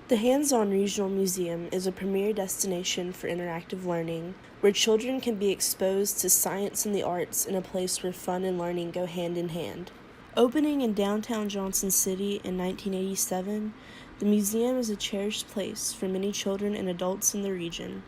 The Hands-On Regional Museum is a premier destination for interactive learning, where children can be exposed to science and the arts in a place where fun and learning go hand in hand. Opening in downtown Johnson City in 1987, the museum is a cherished place for many children and adults in the region.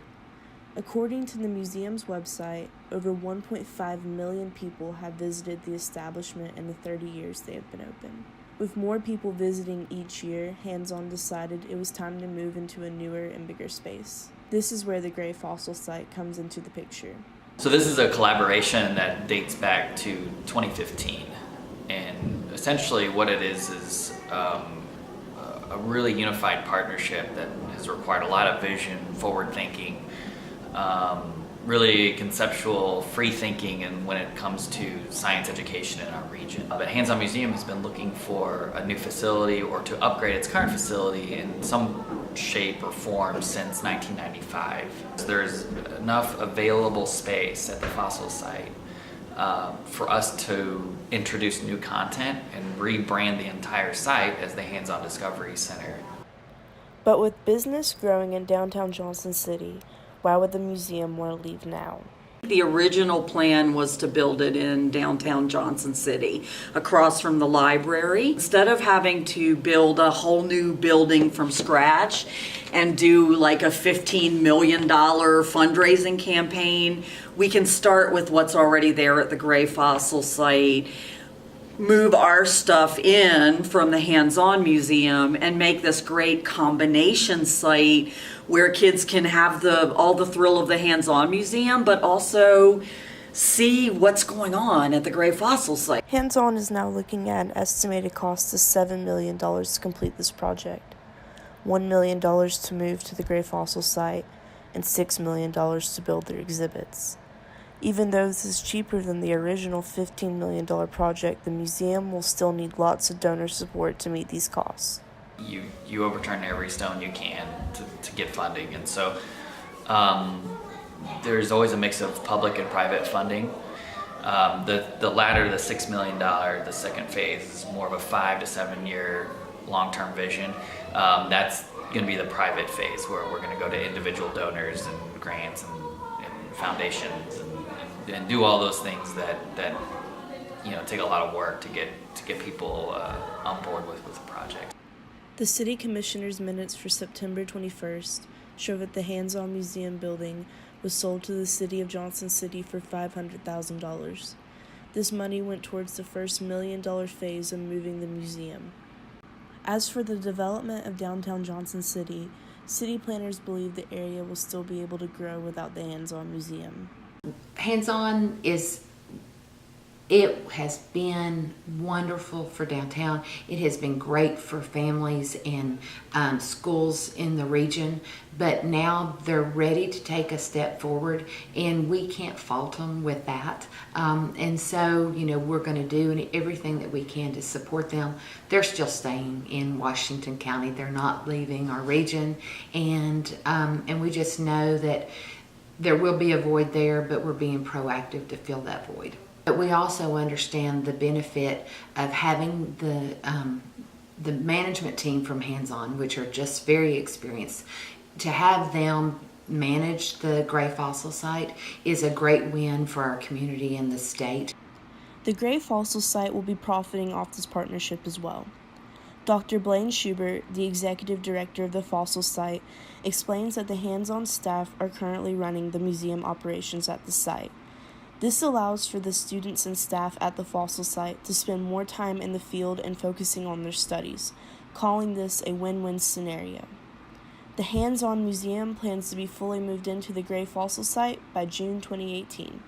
According to the museum's website, over 1.5 million people have visited the establishment in the 30 years they have been open. With more people visiting each year, Hands-On decided it was time to move into a newer and bigger space. This is where the Gray Fossil Site comes into the picture. So this is a collaboration that dates back to 2015, and essentially what it is a really unified partnership that has required a lot of vision, forward thinking, really conceptual, free thinking, and when it comes to science education in our region. But Hands-On Museum has been looking for a new facility or to upgrade its current facility in some shape or form since 1995. There's enough available space at the fossil site for us to introduce new content and rebrand the entire site as the Hands-On Discovery Center. But with business growing in downtown Johnson City, why would the museum want to leave now? The original plan was to build it in downtown Johnson City, across from the library. Instead of having to build a whole new building from scratch and do like a $15 million fundraising campaign, we can start with what's already there at the Gray Fossil Site, move our stuff in from the Hands-On Museum, and make this great combination site where kids can have all the thrill of the Hands-On Museum, but also see what's going on at the Gray Fossil Site. Hands-On is now looking at an estimated cost of $7 million to complete this project, $1 million to move to the Gray Fossil Site, and $6 million to build their exhibits. Even though this is cheaper than the original $15 million project, the museum will still need lots of donor support to meet these costs. You overturn every stone you can to get funding, and so there's always a mix of public and private funding. The latter, the $6 million, the second phase, is more of a 5 to 7 year long-term vision. That's going to be the private phase, where we're going to go to individual donors and grants and foundations and do all those things that take a lot of work to get people on board with the project. The City Commissioner's minutes for September 21st show that the Hands-On Museum building was sold to the City of Johnson City for $500,000. This money went towards the first $1 million phase of moving the museum. As for the development of downtown Johnson City, city planners believe the area will still be able to grow without the Hands-On Museum. Hands-On it has been wonderful for downtown. It has been great for families and schools in the region, but now they're ready to take a step forward, and we can't fault them with that. And so, we're going to do everything that we can to support them. They're still staying in Washington County. They're not leaving our region, and we just know that there will be a void there, but we're being proactive to fill that void. But we also understand the benefit of having the management team from Hands-On, which are just very experienced. To have them manage the Gray Fossil Site is a great win for our community and the state. The Gray Fossil Site will be profiting off this partnership as well. Dr. Blaine Schubert, the executive director of the Fossil Site, explains that the Hands-On staff are currently running the museum operations at the site. This allows for the students and staff at the Fossil Site to spend more time in the field and focusing on their studies, calling this a win-win scenario. The Hands-On Museum plans to be fully moved into the Gray Fossil Site by June 2018.